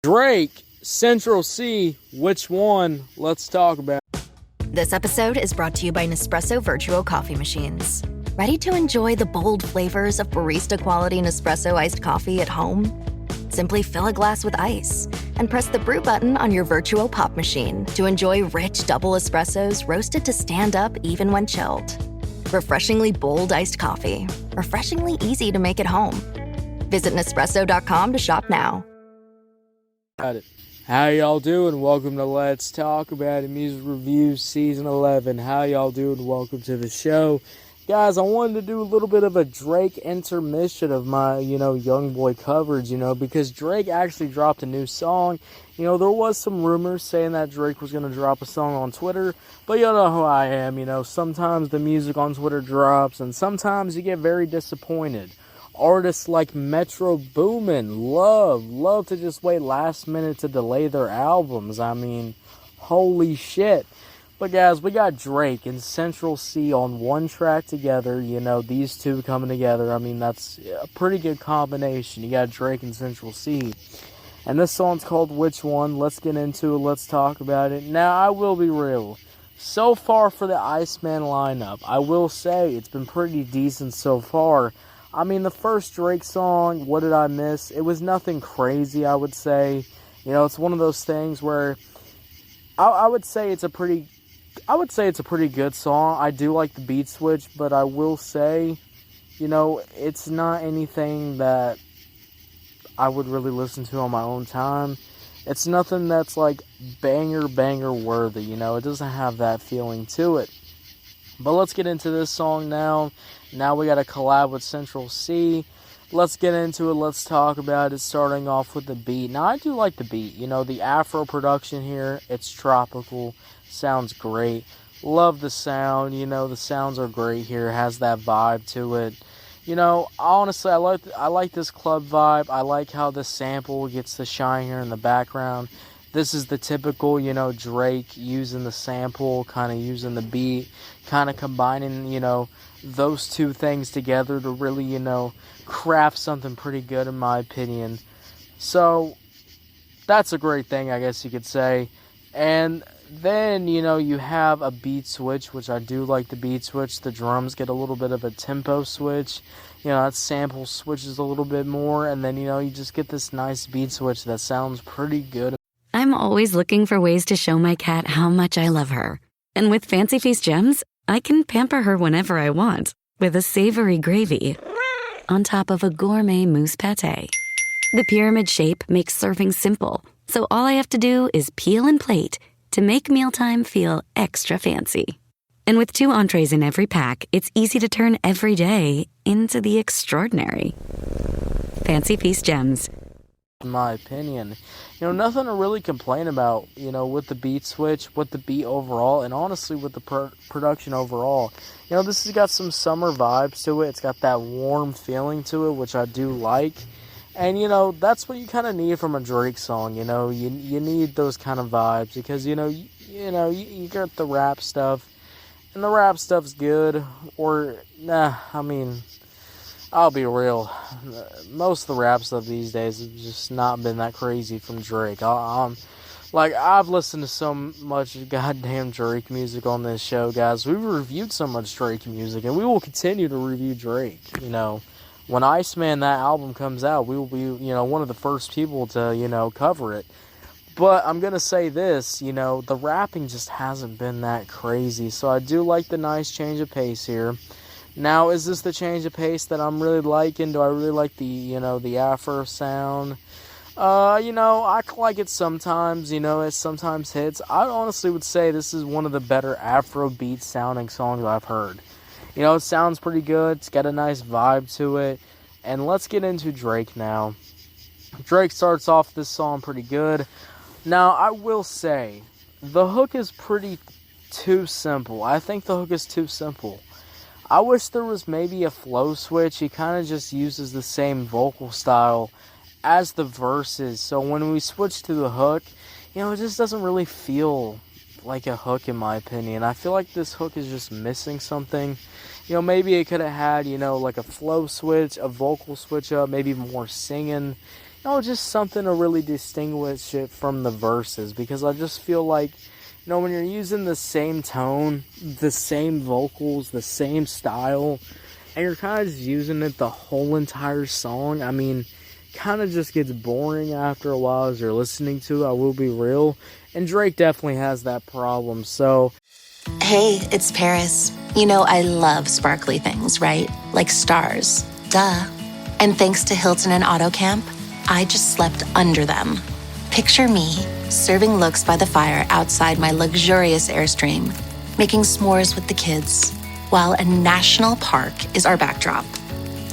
Drake, Central C, which one? Let's talk about it. This episode is brought to you by Nespresso Virtual Coffee Machines. Ready to enjoy the bold flavors of barista-quality Nespresso iced coffee at home? Simply fill a glass with ice and press the brew button on your virtual pop machine to enjoy rich double espressos roasted to stand up even when chilled. Refreshingly bold iced coffee. Refreshingly easy to make at home. Visit Nespresso.com to shop now. How y'all doing? Welcome to Let's Talk About It Music Reviews Season 11. How y'all doing? Welcome to the show. Guys, I wanted to do a little bit of a Drake intermission of my, young boy coverage, because Drake actually dropped a new song. There was some rumors saying that Drake was going to drop a song on Twitter, but you know who I am, sometimes the music on Twitter drops, and sometimes you get very disappointed. Artists like Metro Boomin love to just wait last minute to delay their albums. I mean, holy shit. But guys, we got Drake and Central C on one track together. These two coming together. I mean, that's a pretty good combination. You got Drake and Central C. And this song's called Which One? Let's get into it. Let's talk about it. Now, I will be real. So far for the Iceman lineup, I will say it's been pretty decent so far. I mean, the first Drake song, What Did I Miss? It was nothing crazy, I would say. It's one of those things where I would say it's a pretty good song. I do like the beat switch, but I will say, it's not anything that I would really listen to on my own time. It's nothing that's like banger worthy, it doesn't have that feeling to it. But let's get into this song now. Now we got a collab with Central C. Let's get into it. Let's talk about it, starting off with the beat. Now, I do like the beat. The Afro production here, it's tropical. Sounds great. Love the sound. The sounds are great here. It has that vibe to it. Honestly, I like this club vibe. I like how the sample gets the shine here in the background. This is the typical, Drake using the sample, kind of using the beat, kind of combining, those two things together to really, craft something pretty good in my opinion. So, that's a great thing, I guess you could say. And then, you have a beat switch, which I do like the beat switch. The drums get a little bit of a tempo switch. That sample switches a little bit more. And then, you just get this nice beat switch that sounds pretty good. I'm always looking for ways to show my cat how much I love her. And with Fancy Feast Gems, I can pamper her whenever I want with a savory gravy on top of a gourmet mousse pâté. The pyramid shape makes serving simple, so all I have to do is peel and plate to make mealtime feel extra fancy. And with 2 entrees in every pack, it's easy to turn every day into the extraordinary. Fancy Feast Gems. In my opinion, nothing to really complain about, with the beat switch, with the beat overall, and honestly with the production overall. This has got some summer vibes to it. It's got that warm feeling to it, which I do like. And, that's what you kind of need from a Drake song, you need those kind of vibes because, you got the rap stuff, and the rap stuff's good, or, I'll be real. Most of the rap stuff these days has just not been that crazy from Drake. I've listened to so much goddamn Drake music on this show, guys. We've reviewed so much Drake music, and we will continue to review Drake. When Iceman, that album comes out, we will be, one of the first people to, cover it. But I'm going to say this, the rapping just hasn't been that crazy. So I do like the nice change of pace here. Now, is this the change of pace that I'm really liking? Do I really like the, the Afro sound? I like it sometimes, it sometimes hits. I honestly would say this is one of the better Afrobeat sounding songs I've heard. It sounds pretty good. It's got a nice vibe to it. And let's get into Drake now. Drake starts off this song pretty good. Now, I will say, the hook is pretty too simple. I think the hook is too simple. I wish there was maybe a flow switch. He kind of just uses the same vocal style as the verses. So when we switch to the hook, it just doesn't really feel like a hook in my opinion. I feel like this hook is just missing something. Maybe it could have had, like a flow switch, a vocal switch up, maybe more singing. just something to really distinguish it from the verses, because I just feel like, when you're using the same tone, the same vocals, the same style, and you're kind of just using it the whole entire song, I mean, kind of just gets boring after a while as you're listening to it, I will be real. And Drake definitely has that problem, so... Hey, it's Paris. I love sparkly things, right? Like stars. Duh. And thanks to Hilton and AutoCamp, I just slept under them. Picture me, serving looks by the fire outside my luxurious Airstream, making s'mores with the kids, while a national park is our backdrop.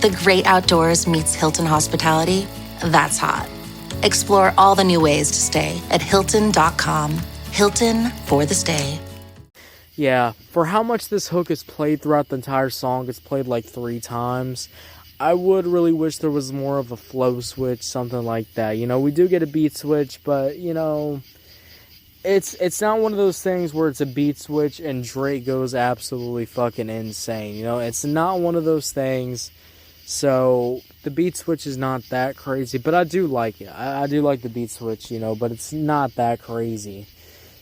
The great outdoors meets Hilton hospitality. That's hot. Explore all the new ways to stay at Hilton.com. Hilton for the stay. Yeah, for how much this hook is played throughout the entire song, it's played like 3 times. I would really wish there was more of a flow switch, something like that. We do get a beat switch, but, it's not one of those things where it's a beat switch and Drake goes absolutely fucking insane. It's not one of those things. So, the beat switch is not that crazy, but I do like it. I do like the beat switch, but it's not that crazy.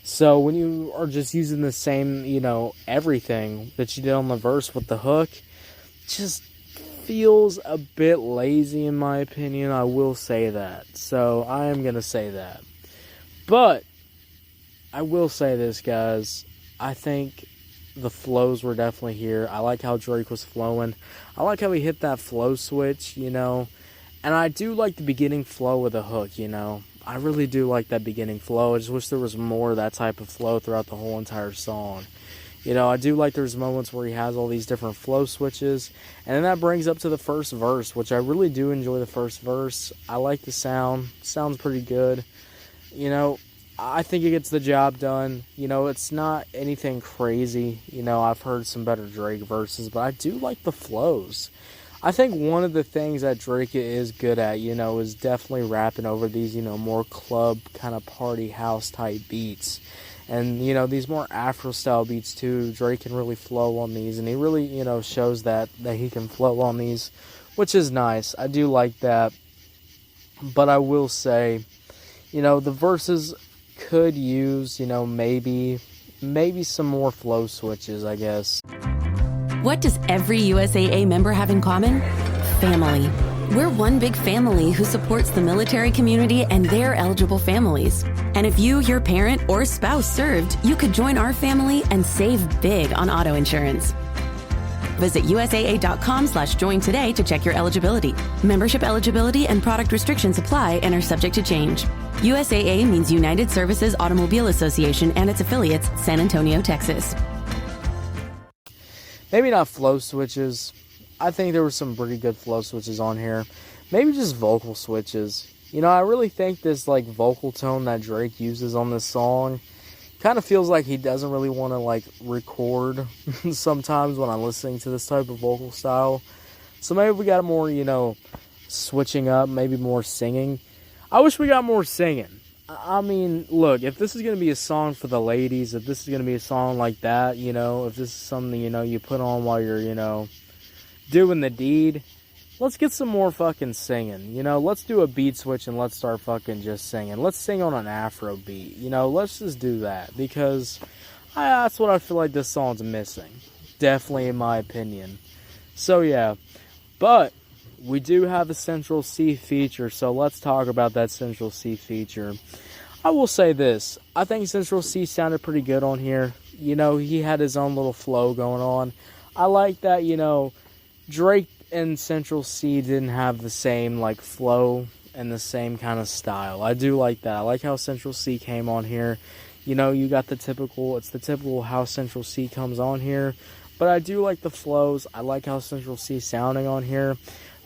So, when you are just using the same, everything that you did on the verse with the hook, just feels a bit lazy in my opinion. I will say that. So, I am going to say that. But, I will say this, guys. I think the flows were definitely here. I like how Drake was flowing. I like how he hit that flow switch, And I do like the beginning flow of the hook, I really do like that beginning flow. I just wish there was more of that type of flow throughout the whole entire song. I do like there's moments where he has all these different flow switches. And then that brings up to the first verse, which I really do enjoy the first verse. I like the sound. Sounds pretty good. I think it gets the job done. It's not anything crazy. I've heard some better Drake verses, but I do like the flows. I think one of the things that Drake is good at, is definitely rapping over these, more club kind of party house type beats. And, these more Afro-style beats, too. Drake can really flow on these. And he really, shows that he can flow on these, which is nice. I do like that. But I will say, the verses could use, maybe some more flow switches, I guess. What does every USAA member have in common? Family. We're one big family who supports the military community and their eligible families. And if you, your parent, or spouse served, you could join our family and save big on auto insurance. Visit USAA.com/join today to check your eligibility. Membership eligibility and product restrictions apply and are subject to change. USAA means United Services Automobile Association and its affiliates, San Antonio, Texas. Maybe not flow switches. I think there were some pretty good flow switches on here. Maybe just vocal switches. I really think this vocal tone that Drake uses on this song kind of feels like he doesn't really want to record sometimes when I'm listening to this type of vocal style. So maybe we got more, switching up, maybe more singing. I wish we got more singing. I mean, look, if this is going to be a song for the ladies, if this is going to be a song like that, if this is something, you put on while you're, doing the deed, let's get some more fucking singing. Let's do a beat switch and let's start fucking just singing. Let's sing on an Afro beat. Let's just do that, because that's what I feel like this song's missing. Definitely, in my opinion. So, yeah. But we do have a Central C feature, so let's talk about that Central C feature. I will say this. I think Central C sounded pretty good on here. He had his own little flow going on. I like that, Drake and Central C didn't have the same, flow and the same kind of style. I do like that. I like how Central C came on here. You got it's the typical how Central C comes on here. But I do like the flows. I like how Central C sounding on here.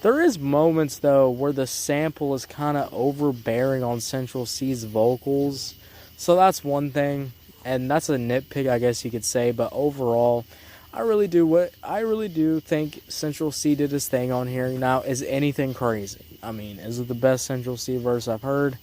There is moments, though, where the sample is kind of overbearing on Central C's vocals. So that's one thing. And that's a nitpick, I guess you could say. But overall, I really do think Central C did his thing on here. Now, is anything crazy? I mean, is it the best Central C verse I've heard?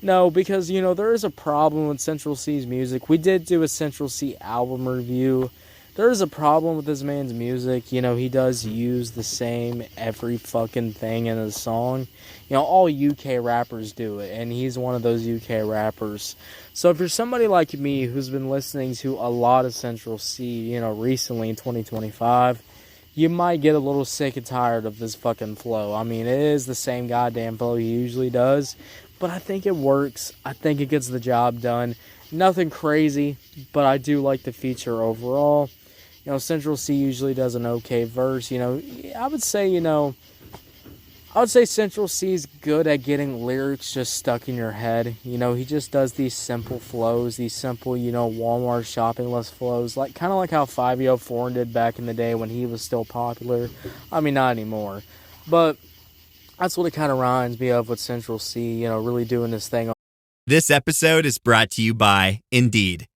No, because, there is a problem with Central C's music. We did do a Central C album review there is a problem with this man's music. You know, he does use the same every fucking thing in his song. You know, all UK rappers do it, and he's one of those UK rappers. So if you're somebody like me who's been listening to a lot of Central C, you know, recently in 2025, you might get a little sick and tired of this fucking flow. I mean, it is the same goddamn flow he usually does, but I think it works. I think it gets the job done. Nothing crazy, but I do like the feature overall. You know, Central C usually does an okay verse. You know, I would say Central C is good at getting lyrics just stuck in your head. You know, he just does these simple flows, these simple, you know, Walmart shopping list flows, like kind of like how 504 did back in the day when he was still popular. I mean, not anymore, but that's what it kind of reminds me of with Central C, you know, really doing this thing. This episode is brought to you by Indeed.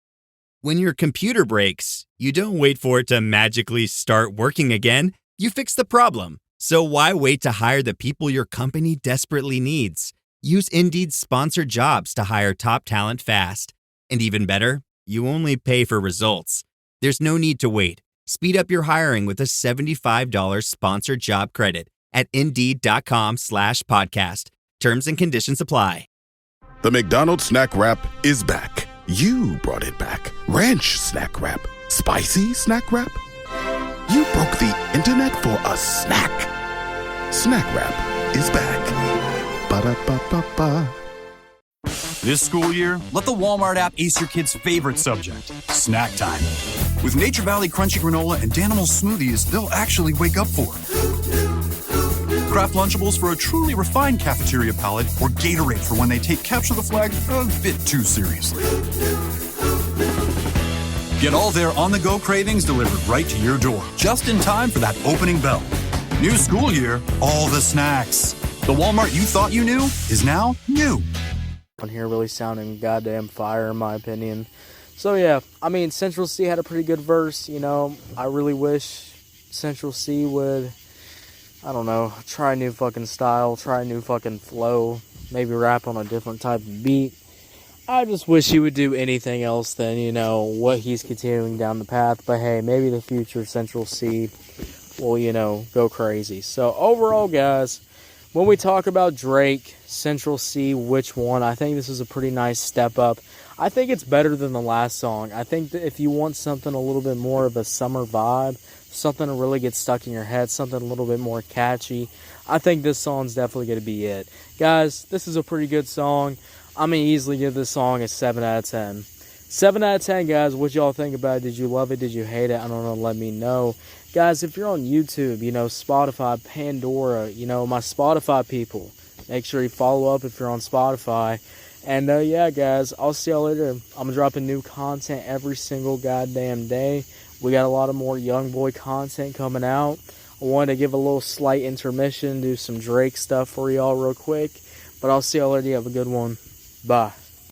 When your computer breaks, you don't wait for it to magically start working again. You fix the problem. So why wait to hire the people your company desperately needs? Use Indeed's sponsored jobs to hire top talent fast. And even better, you only pay for results. There's no need to wait. Speed up your hiring with a $75 sponsored job credit at Indeed.com/podcast. Terms and conditions apply. The McDonald's snack wrap is back. You brought it back. Ranch snack wrap. Spicy snack wrap. You broke the internet for a snack. Snack wrap is back. Ba-da-ba-ba-ba. This school year, let the Walmart app ace your kid's favorite subject, snack time. With Nature Valley Crunchy Granola and Danimal Smoothies they'll actually wake up for. Craft Lunchables for a truly refined cafeteria palate, or Gatorade for when they take Capture the Flag a bit too seriously. Get all their on-the-go cravings delivered right to your door, just in time for that opening bell. New school year, all the snacks. The Walmart you thought you knew is now new. On here really sounding goddamn fire in my opinion. So yeah, I mean, Central C had a pretty good verse. You know, I really wish Central C would, I don't know, try a new fucking style, try a new fucking flow, maybe rap on a different type of beat. I just wish he would do anything else than, you know, what he's continuing down the path. But hey, maybe the future Central C will, you know, go crazy. So overall, guys, when we talk about Drake, Central C, which one, I think this is a pretty nice step up. I think it's better than the last song. I think that if you want something a little bit more of a summer vibe, something to really get stuck in your head, something a little bit more catchy, I think this song's definitely going to be it. Guys, this is a pretty good song. I'm going to easily give this song a 7 out of 10. 7 out of 10, guys. What y'all think about it? Did you love it? Did you hate it? I don't know. Let me know. Guys, if you're on YouTube, you know, Spotify, Pandora, you know, my Spotify people, make sure you follow up if you're on Spotify. And, yeah, guys, I'll see y'all later. I'm dropping new content every single goddamn day. We got a lot of more young boy content coming out. I wanted to give a little slight intermission, do some Drake stuff for y'all real quick. But I'll see y'all later. You have a good one. Bye.